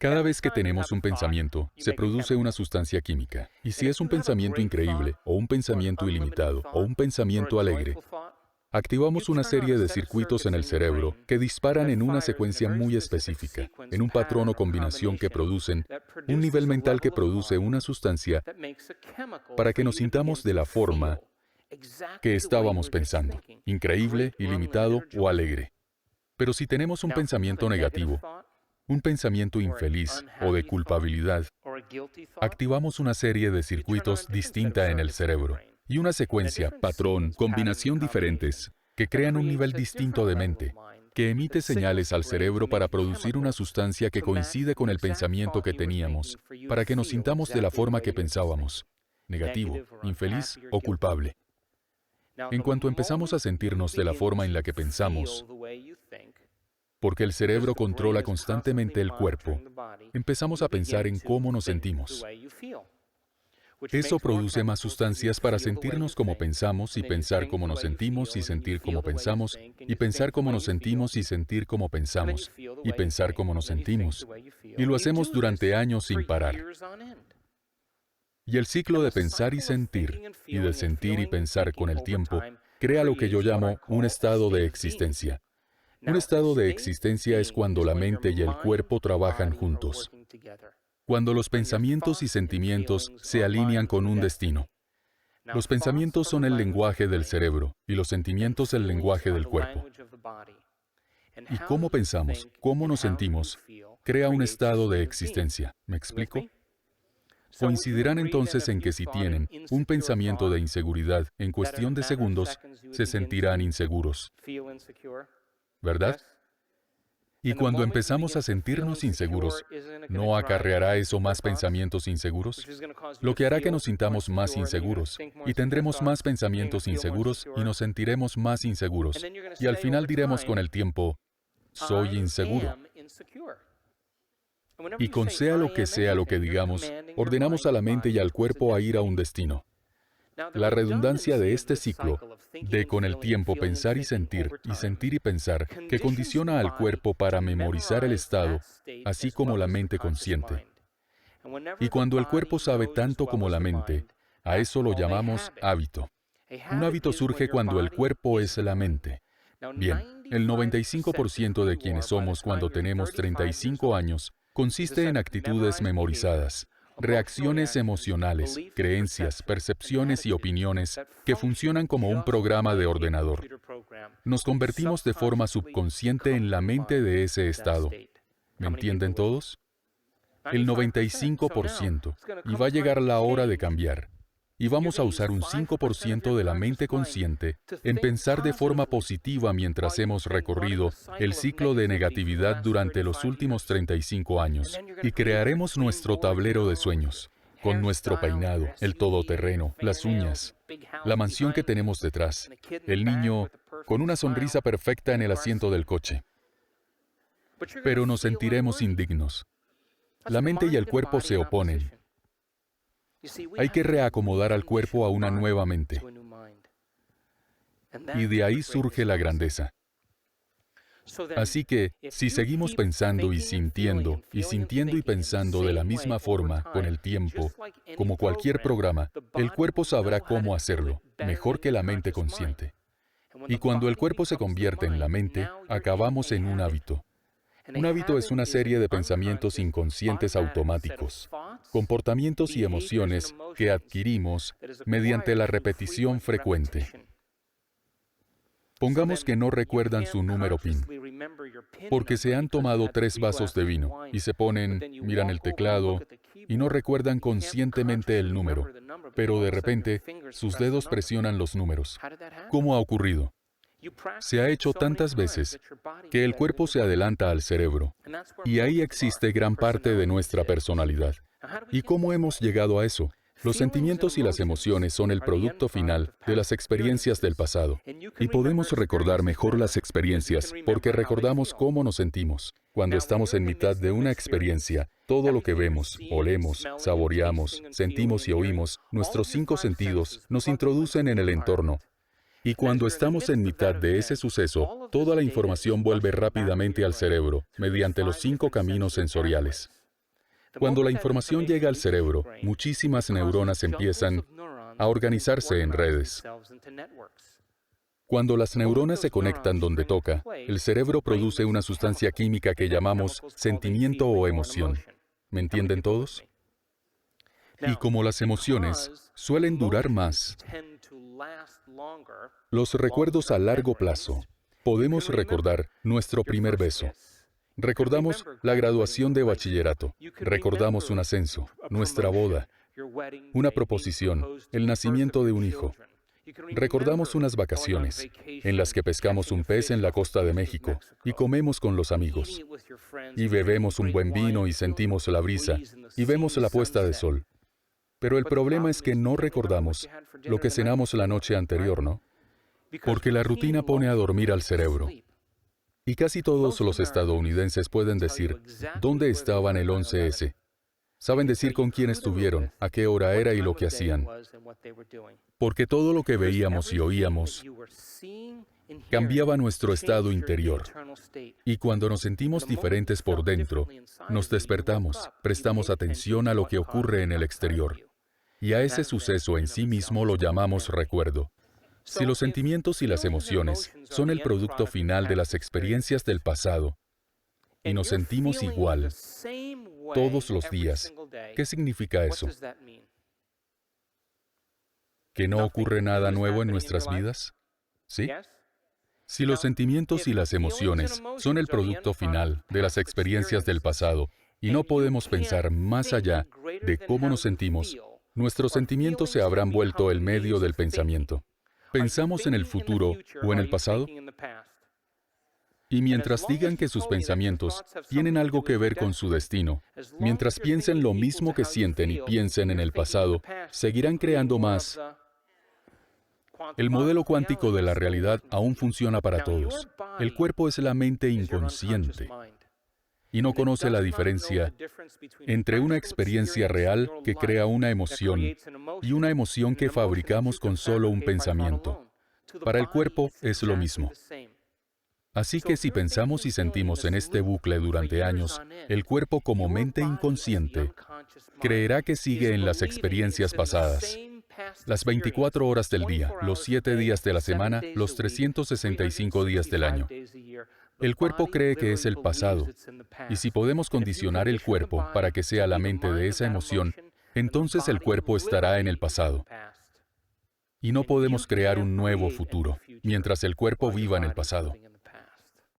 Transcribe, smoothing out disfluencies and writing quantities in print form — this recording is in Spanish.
Cada vez que tenemos un pensamiento, se produce una sustancia química. Y si es un pensamiento increíble, o un pensamiento ilimitado, o un pensamiento alegre, activamos una serie de circuitos en el cerebro que disparan en una secuencia muy específica, en un patrón o combinación que producen un nivel mental que produce una sustancia para que nos sintamos de la forma que estábamos pensando, increíble, ilimitado o alegre. Pero si tenemos un pensamiento negativo, un pensamiento infeliz o de culpabilidad, activamos una serie de circuitos distinta en el cerebro y una secuencia, patrón, combinación diferentes que crean un nivel distinto de mente, que emite señales al cerebro para producir una sustancia que coincide con el pensamiento que teníamos, para que nos sintamos de la forma que pensábamos, negativo, infeliz o culpable. En cuanto empezamos a sentirnos de la forma en la que pensamos, porque el cerebro controla constantemente el cuerpo, empezamos a pensar en cómo nos sentimos. Eso produce más sustancias para sentirnos como pensamos y pensar como nos sentimos y sentir como pensamos y pensar como nos sentimos y sentir como pensamos y pensar como nos sentimos. Y lo hacemos durante años sin parar. Y el ciclo de pensar y de sentir y pensar con el tiempo, crea lo que yo llamo un estado de existencia. Un estado de existencia es cuando la mente y el cuerpo trabajan juntos. Cuando los pensamientos y sentimientos se alinean con un destino. Los pensamientos son el lenguaje del cerebro y los sentimientos el lenguaje del cuerpo. Y cómo pensamos, cómo nos sentimos, crea un estado de existencia. ¿Me explico? Coincidirán entonces en que si tienen un pensamiento de inseguridad, en cuestión de segundos, se sentirán inseguros. ¿Verdad? Y cuando empezamos a sentirnos inseguros, ¿no acarreará eso más pensamientos inseguros? Lo que hará que nos sintamos más inseguros, y tendremos más pensamientos inseguros y nos sentiremos más inseguros. Y al final diremos con el tiempo, soy inseguro. Y con sea lo que digamos, ordenamos a la mente y al cuerpo a ir a un destino. La redundancia de este ciclo, de con el tiempo pensar y sentir y pensar, que condiciona al cuerpo para memorizar el estado, así como la mente consciente. Y cuando el cuerpo sabe tanto como la mente, a eso lo llamamos hábito. Un hábito surge cuando el cuerpo es la mente. Bien, el 95% de quienes somos cuando tenemos 35 años consiste en actitudes memorizadas. Reacciones emocionales, creencias, percepciones y opiniones que funcionan como un programa de ordenador. Nos convertimos de forma subconsciente en la mente de ese estado. ¿Me entienden todos? El 95%. Y va a llegar la hora de cambiar. Y vamos a usar un 5% de la mente consciente en pensar de forma positiva mientras hemos recorrido el ciclo de negatividad durante los últimos 35 años. Y crearemos nuestro tablero de sueños, con nuestro peinado, el todoterreno, las uñas, la mansión que tenemos detrás, el niño con una sonrisa perfecta en el asiento del coche. Pero nos sentiremos indignos. La mente y el cuerpo se oponen. Hay que reacomodar al cuerpo a una nueva mente. Y de ahí surge la grandeza. Así que, si seguimos pensando y sintiendo y pensando de la misma forma con el tiempo, como cualquier programa, el cuerpo sabrá cómo hacerlo, mejor que la mente consciente. Y cuando el cuerpo se convierte en la mente, acabamos en un hábito. Un hábito es una serie de pensamientos inconscientes automáticos, comportamientos y emociones que adquirimos mediante la repetición frecuente. Pongamos que no recuerdan su número PIN, porque se han tomado 3 vasos de vino y se ponen, miran el teclado y no recuerdan conscientemente el número, pero de repente sus dedos presionan los números. ¿Cómo ha ocurrido? Se ha hecho tantas veces que el cuerpo se adelanta al cerebro, y ahí existe gran parte de nuestra personalidad. ¿Y cómo hemos llegado a eso? Los sentimientos y las emociones son el producto final de las experiencias del pasado. Y podemos recordar mejor las experiencias porque recordamos cómo nos sentimos. Cuando estamos en mitad de una experiencia, todo lo que vemos, olemos, saboreamos, sentimos y oímos, nuestros 5 sentidos, nos introducen en el entorno. Y cuando estamos en mitad de ese suceso, toda la información vuelve rápidamente al cerebro, mediante los 5 caminos sensoriales. Cuando la información llega al cerebro, muchísimas neuronas empiezan a organizarse en redes. Cuando las neuronas se conectan donde toca, el cerebro produce una sustancia química que llamamos sentimiento o emoción. ¿Me entienden todos? Y como las emociones suelen durar más, los recuerdos a largo plazo, podemos recordar nuestro primer beso. Recordamos la graduación de bachillerato. Recordamos un ascenso, nuestra boda, una proposición, el nacimiento de un hijo. Recordamos unas vacaciones en las que pescamos un pez en la costa de México y comemos con los amigos. Y bebemos un buen vino y sentimos la brisa y vemos la puesta de sol. Pero el problema es que no recordamos lo que cenamos la noche anterior, ¿no? Porque la rutina pone a dormir al cerebro. Y casi todos los estadounidenses pueden decir dónde estaban el 11S. Saben decir con quién estuvieron, a qué hora era y lo que hacían. Porque todo lo que veíamos y oíamos cambiaba nuestro estado interior. Y cuando nos sentimos diferentes por dentro, nos despertamos, prestamos atención a lo que ocurre en el exterior. Y a ese suceso en sí mismo lo llamamos recuerdo. Si los sentimientos y las emociones son el producto final de las experiencias del pasado, y nos sentimos igual todos los días, ¿qué significa eso? ¿Que no ocurre nada nuevo en nuestras vidas? ¿Sí? Si los sentimientos y las emociones son el producto final de las experiencias del pasado, y no podemos pensar más allá de cómo nos sentimos, nuestros sentimientos se habrán vuelto el medio del pensamiento. ¿Pensamos en el futuro o en el pasado? Y mientras digan que sus pensamientos tienen algo que ver con su destino, mientras piensen lo mismo que sienten y piensen en el pasado, seguirán creando más. El modelo cuántico de la realidad aún funciona para todos. El cuerpo es la mente inconsciente y no conoce la diferencia entre una experiencia real que crea una emoción y una emoción que fabricamos con solo un pensamiento. Para el cuerpo es lo mismo. Así que si pensamos y sentimos en este bucle durante años, el cuerpo como mente inconsciente creerá que sigue en las experiencias pasadas. Las 24 horas del día, los 7 días de la semana, los 365 días del año. El cuerpo cree que es el pasado, y si podemos condicionar el cuerpo para que sea la mente de esa emoción, entonces el cuerpo estará en el pasado. Y no podemos crear un nuevo futuro, mientras el cuerpo viva en el pasado.